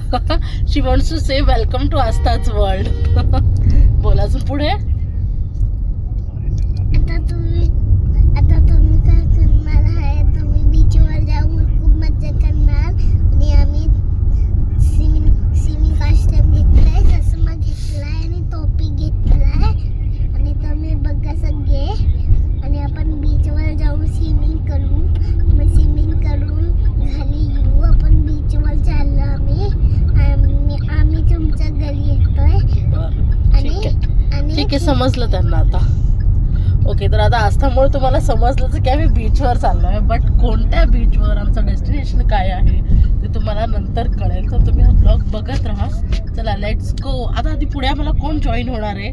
She wants to say welcome to आस्थाच world. बोला अजून पुढे. आता तुम्ही काय करणार आहे? तुम्ही बीचवर जाऊन खूप मजा करणार आणि आम्ही स्विमिंग कॉस्ट्यूम घेतलाय, चष्मा घेतलाय आणि टोपी घेतलाय आणि तुम्ही बघा सगळे. आणि आपण बीचवर जाऊन स्विमिंग करू. मग स्विमिंग करून घरी येऊ. आपण बीचवर चाललो आम्ही तुमच्या घरी येतोय. ठीक आहे समजलं त्यांना आता. ओके तर आता आस्थामुळे तुम्हाला समजलं की आम्ही बीचवर चाललो आहे. बट कोणत्या बीचवर, आमचं डेस्टिनेशन काय आहे ते तुम्हाला नंतर कळेल. तर तुम्ही हा ब्लॉग बघत राहा. चला लेट्स गो. आता आधी पुढे आम्हाला कोण जॉईन होणार आहे,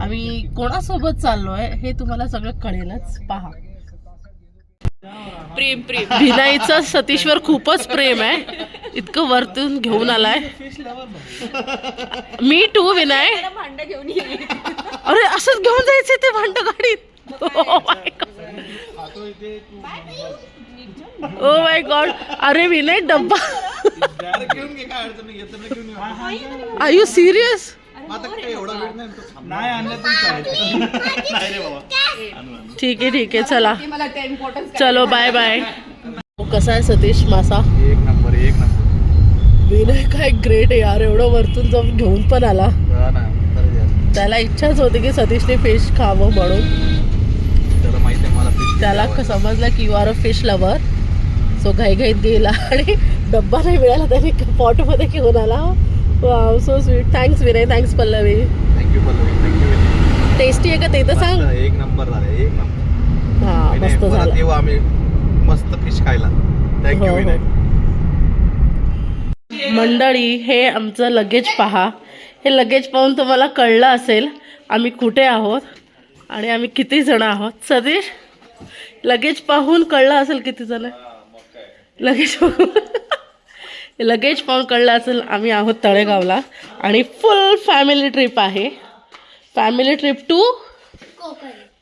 आम्ही कोणासोबत चाललो आहे हे तुम्हाला सगळं कळेलच. पहा. प्रेम प्रेम विनयचं सतीशवर खूपच प्रेम आहे. इतकं वरतून घेऊन आलाय. मी टू विनय. भांड घेऊन ये. अरे असंच घेऊन जायचं ते भांड गाडीत. Oh my god. अरे विनय डब्बा. Are you serious? ठीक आहे चला. चलो बाय बाय. कसा आहे सतीश मासा? एक नंबर एक नंबर. विनय काय ग्रेट आहे यार. एवढं वरतून जाऊन घेऊन पण आला. त्याला इच्छाच होती की सतीशने फिश खावं म्हणून. त्याला समजलं की you are a fish lover. So घाईघाईत गेला आणि डब्बा नाही मिळाला त्याने पॉटमध्ये घेऊन आला. Wow so sweet. Thanks Vinay. Thanks Pallavi. Thank you Pallavi. Thank you. Tasty आहे का ते तर सांग. एक नंबर झालं. एक नंबर. हा मस्त झालं. येऊ आम्ही मस्त फिश खायला. थँक्यू विनय. मंडळी हे आमचं लगेज पहा. हे लगेज पाहून तुम्हाला कळलं असेल आम्ही कुठे आहोत आणि आम्ही किती जण आहोत. सतीश लगेज पाहून कळलं असेल किती जण लगेज पाहून कळलं असेल आम्ही आहोत तळेगावला आणि फुल फॅमिली ट्रिप आहे. Family trip to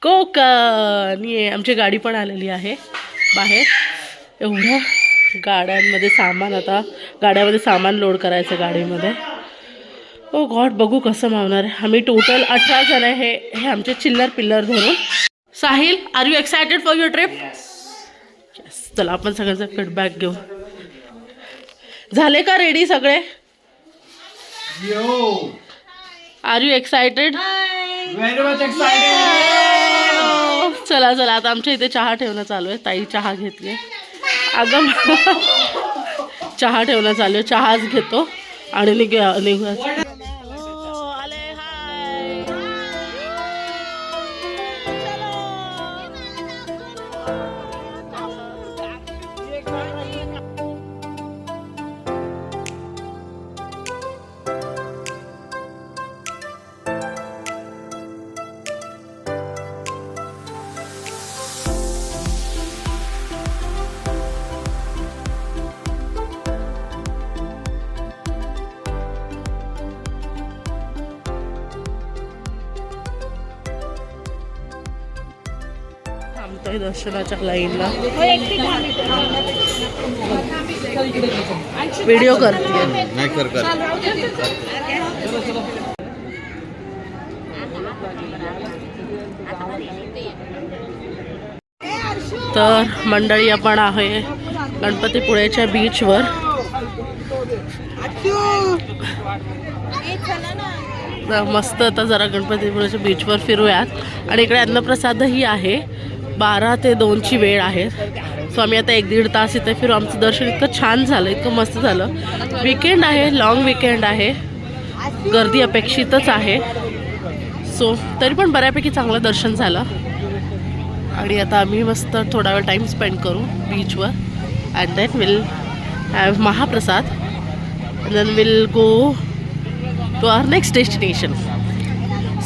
Konkan. ये आमची गाडी पण आलेली आहे बाहेर. एवढं गाड्यांमध्ये सामान, आता गाड्यामध्ये सामान लोड करायचं गाडीमध्ये. ओ गॉड बघू कसं मावणार आहे. आम्ही टोटल 18 जण आहे. हे आमचे चिल्लर पिल्लर धरून. Sahil are you excited for your trip? चला आपण सगळ्यांचा फीडबॅक घेऊ. झाले का रेडी सगळे? Are you excited? Very much excited. चला आता आमच्या इथे चहा ठेवणं चालू आहे. ताई चहा घेतली. अगं चहा ठेवणं चालू आहे. चहाच घेतो आणि निघूया. थांबतोय दर्शनाच्या लाईनला. व्हिडिओ करते. नाही कर. तर मंडळी आपण आहे गणपतीपुळेच्या बीचवर. मस्त आता जरा गणपतीपुळेच्या बीचवर फिरूयात. आणि इकडे अन्नप्रसादही आहे. 12 ते 2ची वेळ आहे. सो आम्ही आता 1-1.5 तास इथे फिरू. आमचं दर्शन इतकं छान झालं, इतकं मस्त झालं. विकेंड आहे, लॉंग विकेंड आहे, गर्दी अपेक्षितच आहे. सो तरी पण बऱ्यापैकी चांगलं दर्शन झालं. आणि आता आम्ही मस्त थोडा वेळ टाईम स्पेंड करू बीचवर. And then will have mahaprasad. And then will go to our next destination.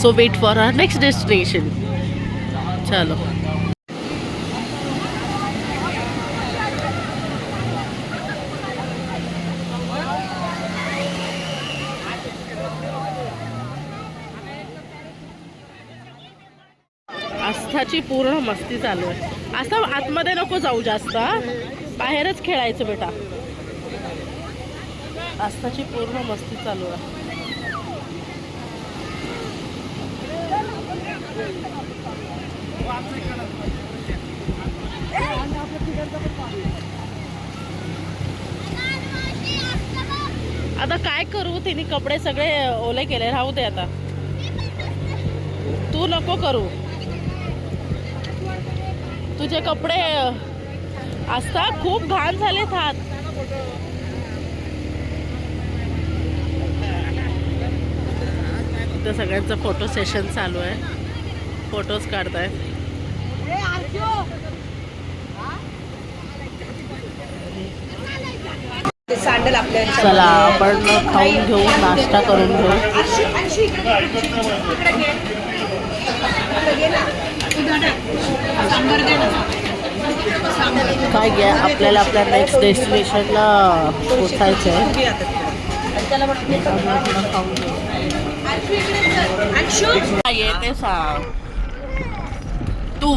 So wait for our next destination. चलो. आस्थाची पूर्ण मस्ती चालू आहे. आस्था आतमध्ये नको जाऊ जास्त, बाहेरच खेळायचं बेटा. आस्थाची पूर्ण मस्ती चालू आहे. आता काय करू, तिने कपडे सगळे ओले केले, राहू दे आता. तू नको करू, तुझे कपडे आस्था खूप घाण झालेत हात. इथं सगळ्यांचं फोटो सेशन चालू आहे, फोटोज काढतायत. चला आपण खाऊन घेऊ, नाश्ता करून घेऊ. काय घ्या, आपल्याला आपल्या नेक्स्ट डेस्टिनेशनला पोचायचं आहे. खाऊन घेऊ. काय येते सांग तू.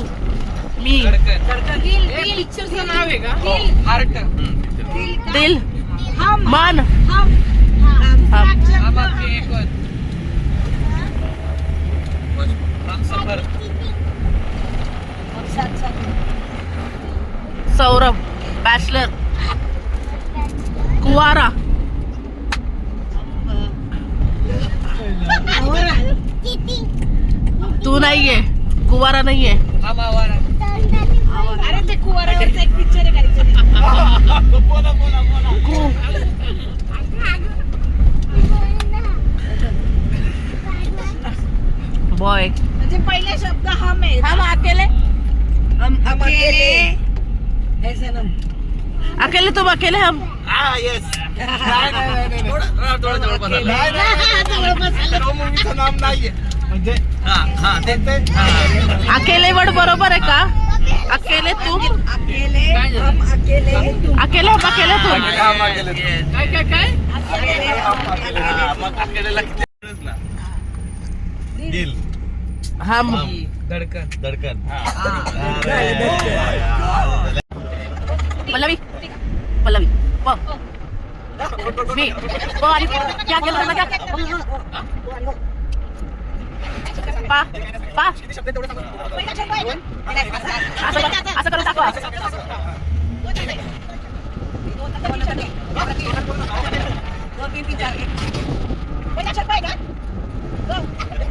मी पिक्चरचं नाव आहे का? हार्ट. दिल मन सौरभ बॅचलर कुवारा. तू नाहीये, कुवारा नाहीये. अरे ते कुवारावरचा एक पिक्चर आहे काहीतरी. बॉय म्हणजे पहिले शब्द हम आहे. हम अकेले. हम अकेले. हे सनम. अकेले तुम अकेले हम. मूवीचं नाम नाहीये म्हणजे अकेले वर्ड बरोबर आहे का? अकेले तुम अकेले. हम अकेले. अकेले हम अकेले तुम. दिल हम धडकन. पल्लवी पल्लवी मी आणि क्या केलं ना, क्या पा पा असं करून दाखवा.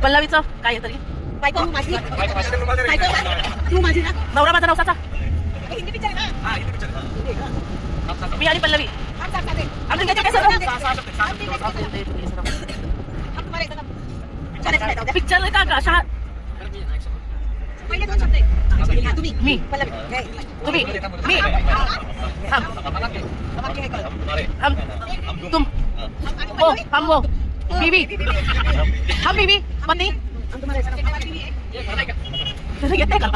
पल्लवीचं काय आहे तरी. नवरा माझा नवसाचा. मी आणि पल्लवी पिक्चर का शाळा. मी तुम्ही मी हम तुम वो हम वो बीवी हम बीवी पत्नी. येते का?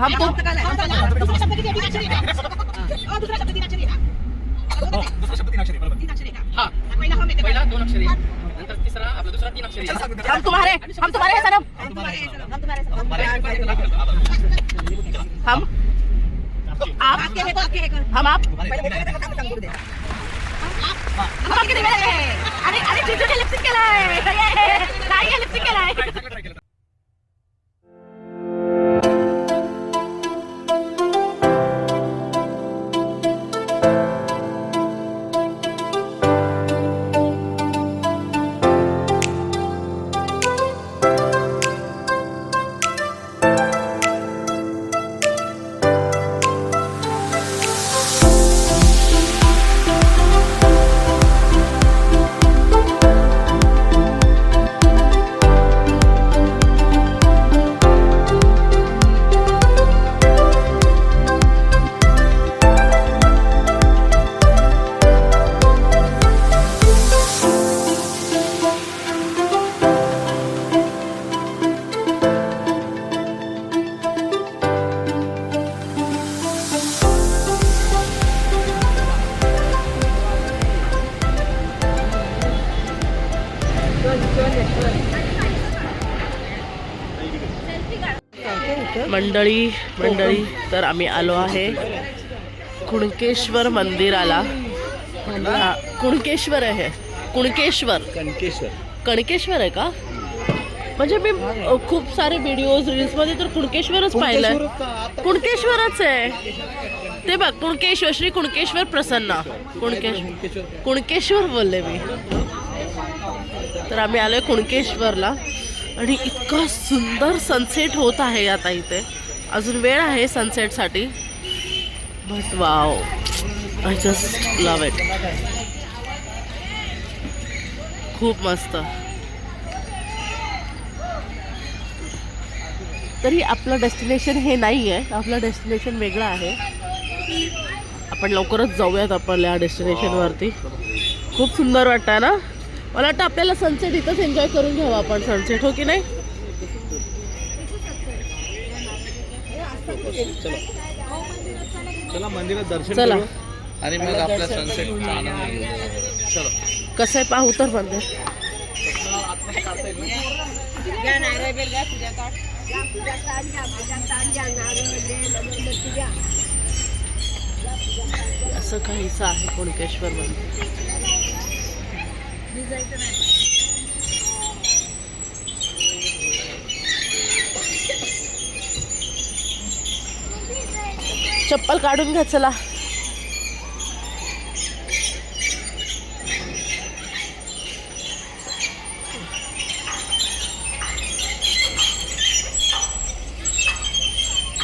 हम तुम पहिला 2 अक्षरी, नंतर तिसरा आपला दुसरा 3 अक्षरी. हम तुम्हारे हैं सनम. हम आप हम आप अरे जिजूने लिपस्टिक केलाय. नाही लिपस्टिक केलाय. मंडळी तर आम्ही आलो आहे कुणकेश्वर मंदिराला. कुणकेश्वर आहे, कणकेश्वर आहे का? म्हणजे मी खूप सारे व्हिडिओज रील्समध्ये तर कुणकेश्वरच पाहिलंय. कुणकेश्वरच आहे ते बघ. कुणकेश्वर, श्री कुणकेश्वर प्रसन्न. कुणकेश्वर बोलले मी. तर आम्ही आलोय कुणकेश्वरला आणि इतका सुंदर सनसेट होत आहे आता इथे. अजून वेळ आहे सनसेटसाठी, but wow, I just love it. खूप मस्त. तरी आपलं डेस्टिनेशन हे नाही आहे, आपलं डेस्टिनेशन वेगळं आहे. आपण लवकरच जाऊयात आपल्या डेस्टिनेशनवरती. खूप सुंदर वाटतं ना. मला वाटतं आपल्याला सनसेट इथंच एन्जॉय करून घ्यावं आपण, सनसेट, हो की नाही? चला मंदिरात दर्शन चला. करू आणि मग आपल्या सनसेटचा आनंद घेऊ. चलो. कसं आहे पाहू तर मंदिर. असं काहीचं आहे कुणकेश्वर मंदिर. चप्पल काढून घ्या चला.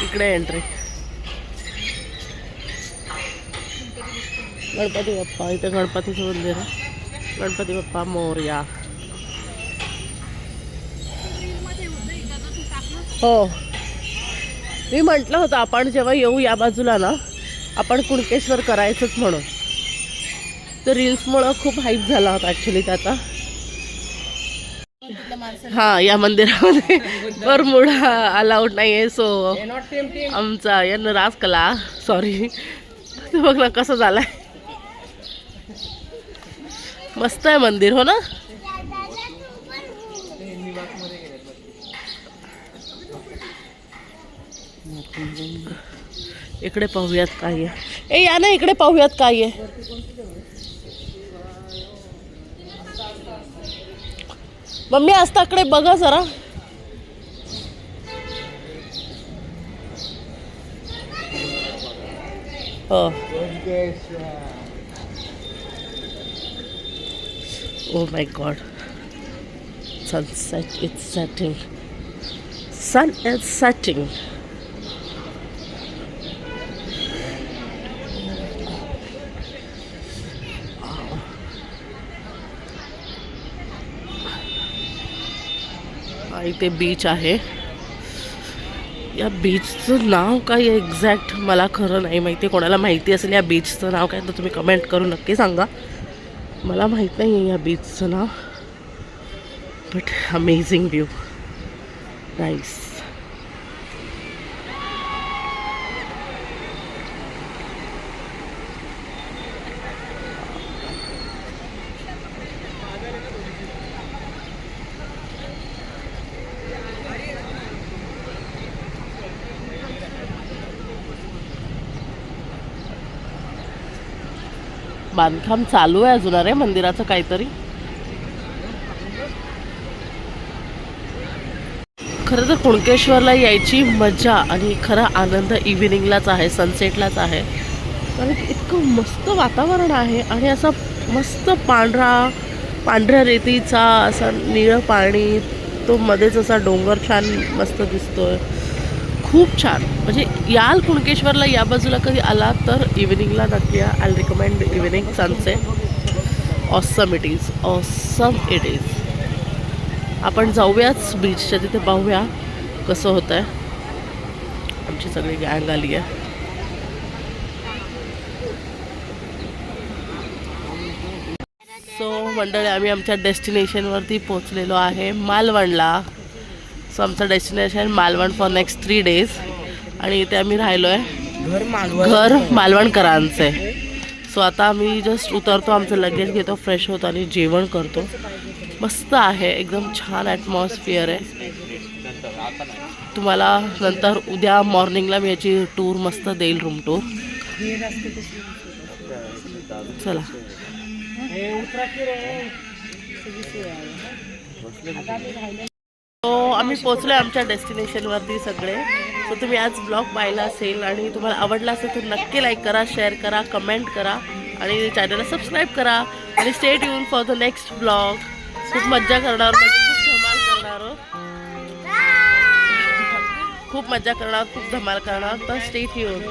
इकडे एंट्री. गणपती बाप्पा, इथे गणपतीचं मंदिर आहे. गणपती बाप्पा मोरया. हो, मी म्हटलं होतं आपण जेव्हा येऊ या बाजूला ना, आपण कुणकेश्वर करायचंच म्हणून. तर रील्समुळं खूप हाईप झाला होता ॲक्च्युली त्याचा. हां, या मंदिरामध्ये बरमुडा अलाउड नाही आहे. सो आमचा यानं राज कला, सॉरी, बघ ना कसं झालंय. मस्त आहे मंदिर, हो ना. इकडे पाहूयात काय आहे. ए या ना, इकडे पाहूयात काय आहे. मम्मी आस्ताकडे बघा जरा. हो. Oh my God. Sunset is setting. Sun is setting. इथे बीच आहे. या बीचचं नाव काय आहे एक्झॅक्ट मला खरं नाही माहिती. कोणाला माहिती असेल या बीचचं नाव काय तर तुम्ही कमेंट करून नक्की सांगा. मला माहीत नाही आहे या बीचचं नाव. But amazing view, nice. बांधकाम चालू आहे अजून रे मंदिराचं काहीतरी. खरं तर कुणकेश्वरला यायची मजा आणि खरा आनंद इव्हिनिंगलाच आहे, सनसेटलाच आहे. कारण इतकं मस्त वातावरण आहे आणि असा मस्त पांढऱ्या रेतीचा असा निळं पाणी, तो मध्येच असा डोंगर छान मस्त दिसतोय. खूप छान. म्हणजे याल कुणकेश्वरला या बाजूला कधी आला तर इव्हिनिंगला नक्की या. I recommend evening sunset. Awesome it is, awesome it is. आपण जाऊयाच बीचच्या तिथे, पाहूया कसं होतं आहे. आमची सगळी गँग आली आहे. सो मंडळी, आम्ही आमच्या डेस्टिनेशनवरती पोचलेलो आहे, मालवणला. सो आमचं destination Malvan for next 3 days. आणि इथे आम्ही राहिलो आहे, घर मालवणकरांचं आहे. सो आता आम्ही जस्ट उतरतो, आमचं लगेज घेतो, फ्रेश होतो आणि जेवण करतो. मस्त आहे, एकदम छान ॲटमॉस्फिअर आहे. तुम्हाला नंतर उद्या मॉर्निंगला मी याची टूर मस्त देईल, रूम टूर. चला तो आम्ही पोचलो आमच्या डेस्टिनेशनवरती सगळे. सो तुम्ही आज ब्लॉग पाहिला असेल आणि तुम्हाला आवडला असेल तर नक्की लाईक करा, शेअर करा, कमेंट करा आणि चॅनलला सबस्क्राईब करा आणि stay tune for the next blog. खूप मज्जा करणार, खूप धमाल करणार, खूप मज्जा करणार, खूप धमाल करणार. तर स्टे ट्यून.